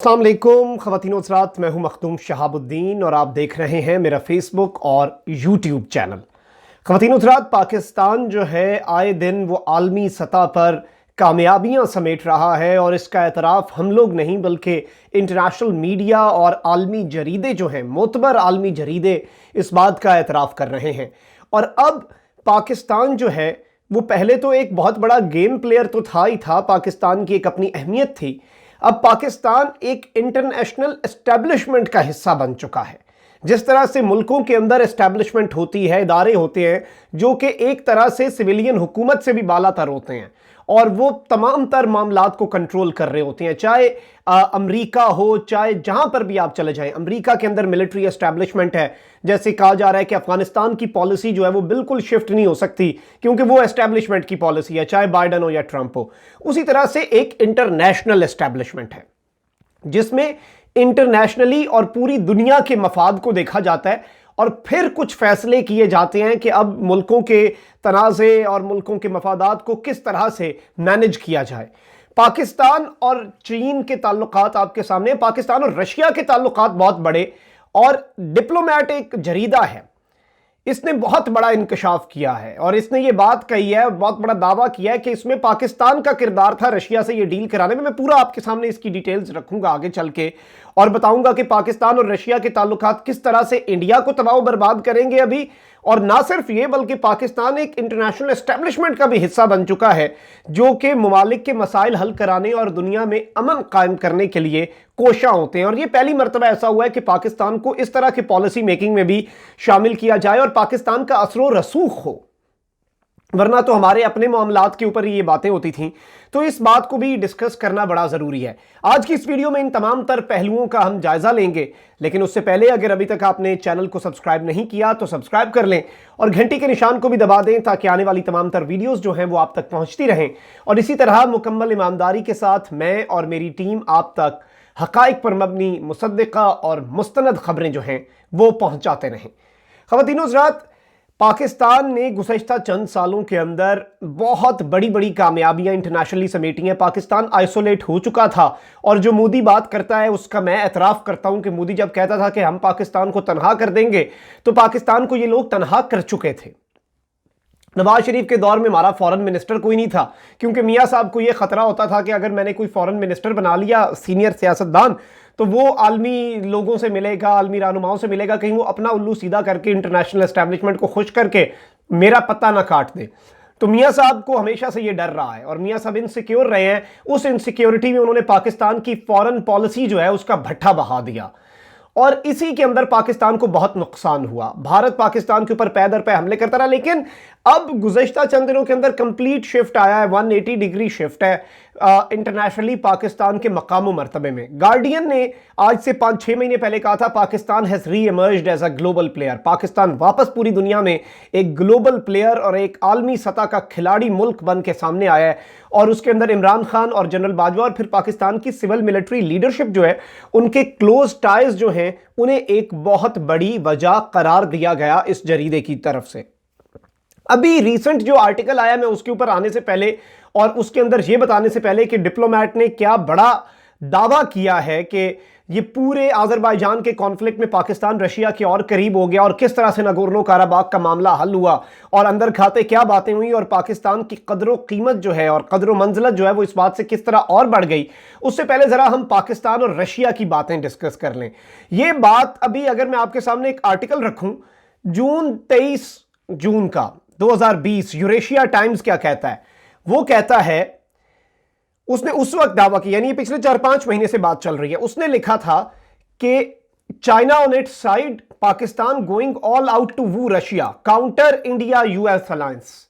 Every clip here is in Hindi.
अस्सलाम वालेकुम ख़वातीन व हज़रात, मैं हूं मखदूम शहाबुद्दीन और आप देख रहे हैं मेरा फेसबुक और यूट्यूब चैनल। ख़वातीन व हज़रात, पाकिस्तान जो है आए दिन वो आलमी सतह पर कामयाबियां समेट रहा है और इसका एतराफ़ हम लोग नहीं बल्कि इंटरनेशनल मीडिया और आलमी जरीदे जो हैं, मोतबर आलमी जरीदे इस बात का एतराफ़ कर रहे हैं। और अब पाकिस्तान जो है वो पहले तो एक बहुत बड़ा गेम प्लेयर तो था ही था, पाकिस्तान की एक अपनी अहमियत थी। अब पाकिस्तान एक इंटरनेशनल एस्टेब्लिशमेंट का हिस्सा बन चुका है। जिस तरह से मुल्कों के अंदर एस्टेब्लिशमेंट होती है, इदारे होते हैं जो कि एक तरह से सिविलियन हुकूमत से भी बालातर होते हैं और वो तमाम तर मामलात को कंट्रोल कर रहे होते हैं, चाहे अमेरिका हो, चाहे जहां पर भी आप चले जाएं। अमेरिका के अंदर मिलिट्री एस्टेब्लिशमेंट है, जैसे कहा जा रहा है कि अफगानिस्तान की पॉलिसी जो है वो बिल्कुल शिफ्ट नहीं हो सकती क्योंकि वो एस्टेब्लिशमेंट की पॉलिसी है, चाहे बाइडन हो या ट्रंप हो। उसी तरह से एक इंटरनेशनल एस्टेब्लिशमेंट है जिसमें इंटरनेशनली और पूरी दुनिया के मफाद को देखा जाता है और फिर कुछ फैसले किए जाते हैं कि अब मुल्कों के तनाज़े और मुल्कों के मफादात को किस तरह से मैनेज किया जाए। पाकिस्तान और चीन के ताल्लुकात आपके सामने, पाकिस्तान और रशिया के ताल्लुकात बहुत बड़े और डिप्लोमेटिक जरीदा है, इसने बहुत बड़ा इंकशाफ किया है और इसने ये बात कही है, बहुत बड़ा दावा किया है कि इसमें पाकिस्तान का किरदार था रशिया से ये डील कराने में। मैं पूरा आपके सामने इसकी डिटेल्स रखूंगा आगे चल के और बताऊंगा कि पाकिस्तान और रशिया के ताल्लुकात किस तरह से इंडिया को तबाह बर्बाद करेंगे अभी। और ना सिर्फ ये बल्कि पाकिस्तान एक इंटरनेशनल एस्टेब्लिशमेंट का भी हिस्सा बन चुका है जो कि ममालिक के मसाइल हल कराने और दुनिया में अमन कायम करने के लिए कोशा होते हैं। और ये पहली मरतबा ऐसा हुआ है कि पाकिस्तान को इस तरह की पॉलिसी मेकिंग में भी शामिल किया जाए और पाकिस्तान का असर रसूख हो, वरना तो हमारे अपने मामलात के ऊपर ही ये बातें होती थीं। तो इस बात को भी डिस्कस करना बड़ा ज़रूरी है। आज की इस वीडियो में इन तमाम तर पहलुओं का हम जायज़ा लेंगे, लेकिन उससे पहले अगर अभी तक आपने चैनल को सब्सक्राइब नहीं किया तो सब्सक्राइब कर लें और घंटी के निशान को भी दबा दें ताकि आने वाली तमाम तर वीडियोज़ जो हैं वो आप तक पहुँचती रहें और इसी तरह मुकम्मल ईमानदारी के साथ मैं और मेरी टीम आप तक हक़ाइक़ पर मबनी मुसद्दिक़ा और मुस्तनद खबरें जो हैं वो पहुँचाते रहें। ख़वातीन व हज़रात, पाकिस्तान ने गुज़श्ता चंद सालों के अंदर बहुत बड़ी बड़ी कामयाबियां इंटरनेशनली समेटी हैं। पाकिस्तान आइसोलेट हो चुका था और जो मोदी बात करता है उसका मैं एतराफ़ करता हूं कि मोदी जब कहता था कि हम पाकिस्तान को तनहा कर देंगे तो पाकिस्तान को ये लोग तनहा कर चुके थे। नवाज शरीफ के दौर में हमारा फॉरेन मिनिस्टर कोई नहीं था क्योंकि मियाँ साहब को यह खतरा होता था कि अगर मैंने कोई फॉरेन मिनिस्टर बना लिया, सीनियर सियासतदान, तो वो आलमी लोगों से मिलेगा, आलमी रहनुमाओं से मिलेगा, कहीं वो अपना उल्लू सीधा करके इंटरनेशनल एस्टेब्लिशमेंट को खुश करके मेरा पत्ता ना काट दे। तो मियाँ साहब को हमेशा से ये डर रहा है और मियाँ साहब इनसिक्योर रहे हैं। उस इनसिक्योरिटी में उन्होंने पाकिस्तान की फॉरेन पॉलिसी जो है उसका भट्ठा बहा दिया और इसी के अंदर पाकिस्तान को बहुत नुकसान हुआ। भारत पाकिस्तान के ऊपर पै दर पै हमले करता रहा, लेकिन अब गुज़श्ता चंद दिनों के अंदर कंप्लीट शिफ्ट आया है, 180 डिग्री शिफ्ट है इंटरनेशनली पाकिस्तान के मकाम मर्तबे में। गार्डियन ने आज से 5-6 महीने पहले कहा था Pakistan has reemerged as a global player. Pakistan वापस पूरी दुनिया में एक ग्लोबल प्लेयर और एक आलमी सतह का खिलाड़ी मुल्क बन के सामने आया है और उसके अंदर इमरान खान और जनरल बाजवा और फिर पाकिस्तान की सिविल मिलिट्री लीडरशिप जो है, उनके क्लोज टाइज जो हैं, उन्हें एक बहुत बड़ी वजह करार दिया गया इस जरीदे की तरफ से। अभी रिसेंट जो आर्टिकल आया, मैं उसके ऊपर आने से पहले और उसके अंदर यह बताने से पहले कि डिप्लोमेट ने क्या बड़ा दावा किया है कि ये पूरे अज़रबैजान के कॉन्फ्लिक्ट में पाकिस्तान रशिया के और करीब हो गया और किस तरह से नगोर्नो काराबाग का मामला हल हुआ और अंदर खाते क्या बातें हुई और पाकिस्तान की कदर कीमत जो है और कदर मंजिलत जो है वो इस बात से किस तरह और बढ़ गई। उससे पहले जरा हम पाकिस्तान और रशिया की बातें डिस्कस कर लें। ये बात अभी अगर मैं आपके सामने एक आर्टिकल रखूं जून 23 जून का 2020, यूरेशिया टाइम्स क्या कहता है? वो कहता है, उसने उस वक्त दावा किया, यानी ये पिछले 4-5 महीने से बात चल रही है, उसने लिखा था कि China on its side, Pakistan going all out to woo Russia, counter India US alliance.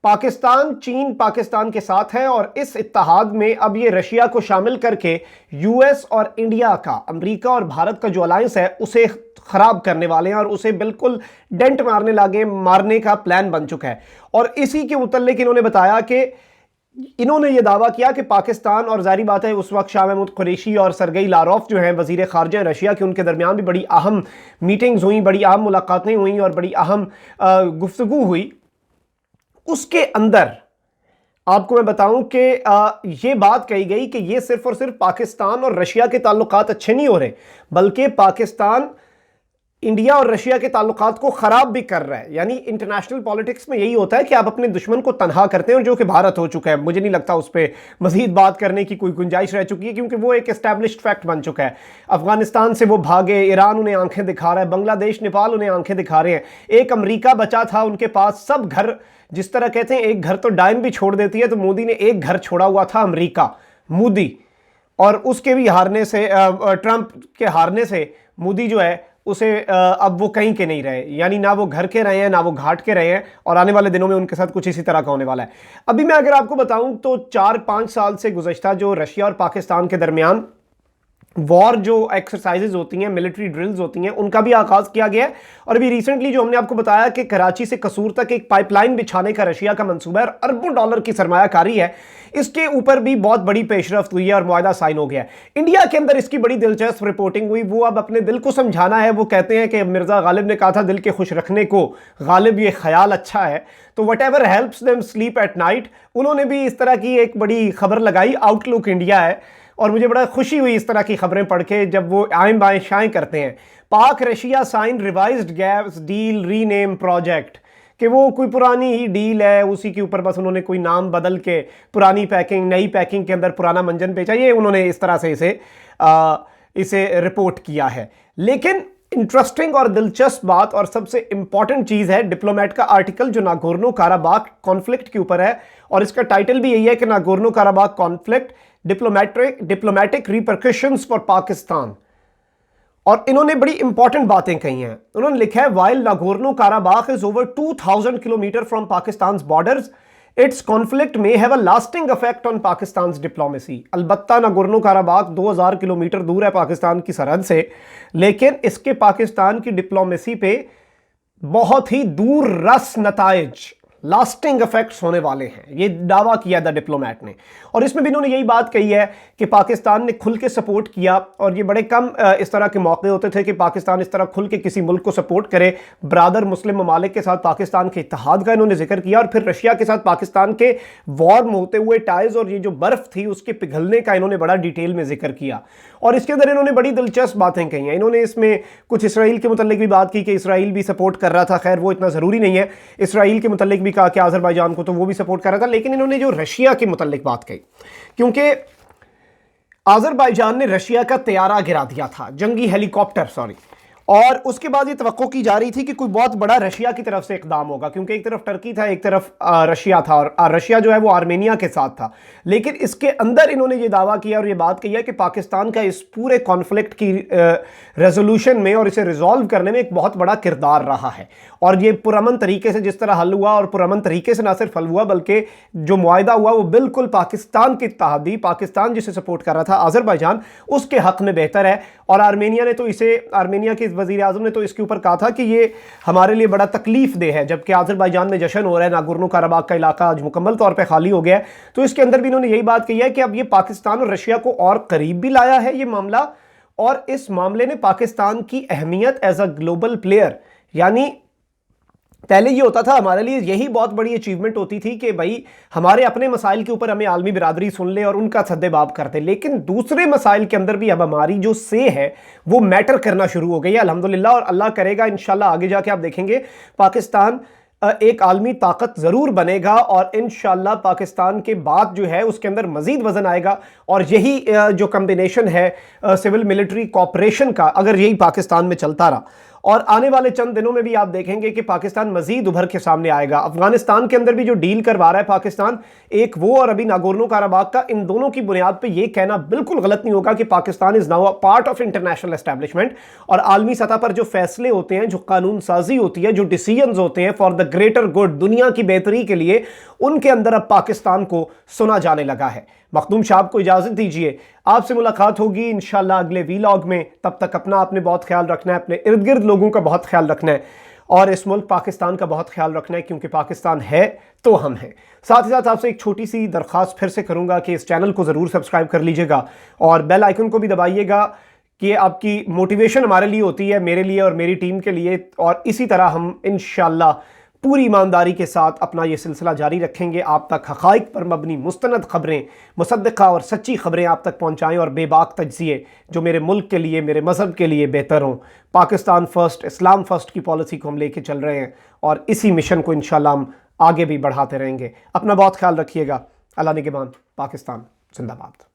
Pakistan, चीन पाकिस्तान के साथ है और इस इत्तेहाद में अब ये रशिया को शामिल करके यूएस और इंडिया का, अमेरिका और भारत का जो अलायंस है उसे खराब करने वाले हैं और उसे बिल्कुल डेंट मारने लगे, मारने का प्लान बन चुका है। और इसी के मुतल्लिक इन्होंने बताया कि इन्होंने ये दावा किया कि पाकिस्तान, और जारी बात है उस वक्त शाह महमूद कुरैशी और सरगई लारोफ जो हैं वजीर खारजा रशिया के, उनके दरमियान भी बड़ी अहम मीटिंग्स हुई, बड़ी अहम मुलाकातें हुई और बड़ी अहम गुफ्तगू हुई। उसके अंदर आपको मैं बताऊं कि ये बात कही गई कि ये सिर्फ और सिर्फ पाकिस्तान और रशिया के ताल्लुकात अच्छे नहीं हो रहे, बल्कि पाकिस्तान इंडिया और रशिया के ताल्लुकात को खराब भी कर रहा है। यानी इंटरनेशनल पॉलिटिक्स में यही होता है कि आप अपने दुश्मन को तनहा करते हैं, और जो कि भारत हो चुका है। मुझे नहीं लगता उस पर मजीद बात करने की कोई गुंजाइश रह चुकी है, क्योंकि वो एक एस्टैब्लिश्ड फैक्ट बन चुका है। अफगानिस्तान से वो भागे, ईरान उन्हें आंखें दिखा रहा है, बांग्लादेश नेपाल उन्हें आंखें दिखा रहे हैं। एक अमरीका बचा था उनके पास, सब घर, जिस तरह कहते हैं एक घर तो डायन भी छोड़ देती है, तो मोदी ने एक घर छोड़ा हुआ था, अमरीका, मोदी। और उसके भी हारने से, ट्रंप के हारने से मोदी जो है उसे अब वो कहीं के नहीं रहे। यानी ना वो घर के रहे हैं, ना वो घाट के रहे हैं, और आने वाले दिनों में उनके साथ कुछ इसी तरह का होने वाला है। अभी मैं अगर आपको बताऊं तो 4-5 साल से गुज़श्ता जो रशिया और पाकिस्तान के दरमियान वॉर जो एक्सरसाइजेज होती हैं, मिलिट्री ड्रिल्स होती हैं, उनका भी आगाज किया गया है। और अभी रिसेंटली जो हमने आपको बताया कि कराची से कसूर तक एक पाइपलाइन बिछाने का रशिया का मंसूबा है, अरबों डॉलर की सरमायाकारी है, इसके ऊपर भी बहुत बड़ी पेशरफ्त हुई है और मुआहदा साइन हो गया है। इंडिया के अंदर इसकी बड़ी दिलचस्प रिपोर्टिंग हुई। वो अब अपने दिल को समझाना है। वो कहते हैं कि मिर्जा गालिब ने कहा था दिल के खुश रखने को, गालिब ये ख्याल अच्छा है, तो what ever helps them sleep at night. उन्होंने भी इस तरह की एक बड़ी खबर लगाई, आउटलुक इंडिया है, और मुझे बड़ा खुशी हुई इस तरह की खबरें पढ़ के, जब वो आएं बाएं शाएं करते हैं। Pak Russia sign revised gas deal rename project, कि वो कोई पुरानी ही डील है, उसी के ऊपर बस उन्होंने कोई नाम बदल के पुरानी पैकिंग नई पैकिंग के अंदर पुराना मंजन बेचा। ये उन्होंने इस तरह से इसे रिपोर्ट किया है। लेकिन इंटरेस्टिंग और दिलचस्प बात और सबसे इंपॉर्टेंट चीज है डिप्लोमेट का आर्टिकल जो नागोर्नो काराबाख कॉन्फ्लिक्ट के ऊपर है, और इसका टाइटल भी यही है कि Nagorno Karabakh conflict diplomatic repercussions for Pakistan. और इन्होंने बड़ी इंपॉर्टेंट बातें कही हैं। उन्होंने लिखा है while Nagorno Karabakh is over 2000 kilometre from Pakistan borders, its conflict may have a lasting effect on Pakistan diplomacy. अलबत्ता नागोर्नो काराबाख 2000 किलोमीटर दूर है पाकिस्तान की सरहद से, लेकिन इसके पाकिस्तान की डिप्लोमेसी पे बहुत ही दूर रस नताइज, लास्टिंग इफेक्ट्स होने वाले हैं, ये दावा किया द डिप्लोमेट ने। और इसमें भी इन्होंने यही बात कही है कि पाकिस्तान ने खुल के सपोर्ट किया, और ये बड़े कम इस तरह के मौके होते थे कि पाकिस्तान इस तरह खुल के किसी मुल्क को सपोर्ट करे। ब्रादर मुस्लिम ममालिक के साथ पाकिस्तान के इत्तेहाद का इन्होंने जिक्र किया, और फिर रशिया के साथ पाकिस्तान के वॉर में होते हुए टाइज और ये जो बर्फ थी उसके पिघलने का इन्होंने बड़ा डिटेल में जिक्र किया। और इसके अंदर इन्होंने बड़ी दिलचस्प बातें कही हैं। इन्होंने इसमें कुछ इसराइल के मुतल्लिक भी बात की कि इसराइल भी सपोर्ट कर रहा था, खैर वो इतना ज़रूरी नहीं है। इसराइल के मुतल्लिक भी कहा कि आज़रबाईजान को तो वो भी सपोर्ट कर रहा था, लेकिन इन्होंने जो रशिया के मुतल्लिक बात कही, क्योंकि आज़रबाईजान ने रशिया का तैयारा गिरा दिया था, जंगी हेलीकॉप्टर, सॉरी, और उसके बाद ये तवक्को की जा रही थी कि कोई बहुत बड़ा रशिया की तरफ से इकदाम होगा, क्योंकि एक तरफ टर्की था, एक तरफ रशिया था, और रशिया जो है वो आर्मेनिया के साथ था। लेकिन इसके अंदर इन्होंने ये दावा किया और ये बात कही है कि पाकिस्तान का इस पूरे कॉन्फ्लिक्ट की रेजोल्यूशन में और इसे रिजॉल्व करने में एक बहुत बड़ा किरदार रहा है। और ये पुरअमन तरीके से जिस तरह हल हुआ, और पुरअमन तरीके से ना सिर्फ हल हुआ बल्कि जो मुआहिदा हुआ वो बिल्कुल पाकिस्तान की इत्तेहादी, पाकिस्तान जिसे सपोर्ट कर रहा था आज़रबाईजान, उसके हक में बेहतर है। और आर्मेनिया ने तो इसे, आर्मेनिया के वज़ीर आज़म ने तो इसके ऊपर कहा था कि ये हमारे लिए बड़ा तकलीफ दे है, जबकि आज़रबाईजान में जश्न हो रहा है, नागोर्नो काराबाख का इलाका आज मुकम्मल तौर पर खाली हो गया है। तो इसके अंदर भी इन्होंने यही बात कही है कि अब ये पाकिस्तान और रशिया को और करीब भी लाया है ये मामला, और इस मामले ने पाकिस्तान की अहमियत एज अ ग्लोबल प्लेयर, यानी पहले ये होता था हमारे लिए, यही बहुत बड़ी अचीवमेंट होती थी कि भाई हमारे अपने मसाइल के ऊपर हमें आलमी बिरादरी सुन ले और उनका सद्देबाब करते, लेकिन दूसरे मसाइल के अंदर भी अब हमारी जो से है वो मैटर करना शुरू हो गई है अल्हम्दुलिल्लाह। और अल्लाह करेगा इंशाल्लाह आगे जाके आप देखेंगे पाकिस्तान एक आलमी ताकत ज़रूर बनेगा, और इंशाल्लाह पाकिस्तान के बाद जो है उसके अंदर मज़ीद वज़न आएगा। और यही जो कम्बिनेशन है सिविल मिलिट्री कॉपरेशन का, अगर यही पाकिस्तान में चलता रहा, और आने वाले चंद दिनों में भी आप देखेंगे कि पाकिस्तान मजीद उभर के सामने आएगा। अफगानिस्तान के अंदर भी जो डील करवा रहा है पाकिस्तान, एक वो और अभी नागोर्नो काराबाख का, इन दोनों की बुनियाद पे ये कहना बिल्कुल गलत नहीं होगा कि Pakistan is now a part of international establishment. और आलमी सतह पर जो फैसले होते हैं, जो कानून साजी होती है, जो डिसीजंस होते हैं फॉर द ग्रेटर गुड, दुनिया की बेहतरी के लिए, उनके अंदर अब पाकिस्तान को सुना जाने लगा है। मखदूम साहब को इजाज़त दीजिए, आपसे मुलाकात होगी इंशाल्लाह अगले वीलॉग में। तब तक अपना आपने बहुत ख्याल रखना है, अपने इर्द गिर्द लोगों का बहुत ख्याल रखना है, और इस मुल्क पाकिस्तान का बहुत ख्याल रखना है, क्योंकि पाकिस्तान है तो हम हैं। साथ ही साथ आपसे एक छोटी सी दरख्वास्त फिर से करूंगा कि इस चैनल को ज़रूर सब्सक्राइब कर लीजिएगा और बेल आइकन को भी दबाइएगा, कि आपकी मोटिवेशन हमारे लिए होती है, मेरे लिए और मेरी टीम के लिए। और इसी तरह हम इंशाल्लाह पूरी ईमानदारी के साथ अपना ये सिलसिला जारी रखेंगे। आप तक हक़ाइक़ पर मबनी मुस्तनद ख़बरें, मुसद्दक़ा और सच्ची ख़बरें आप तक पहुँचाएँ और बेबाक तज्ज़िये जो मेरे मुल्क के लिए, मेरे मज़हब के लिए बेहतर हों। पाकिस्तान फ़र्स्ट, इस्लाम फ़र्स्ट की पॉलिसी को हम लेके चल रहे हैं और इसी मिशन को इंशाअल्लाह हम आगे भी बढ़ाते रहेंगे। अपना बहुत ख्याल रखिएगा। अल्लाह निगहबान। पाकिस्तान जिंदाबाद।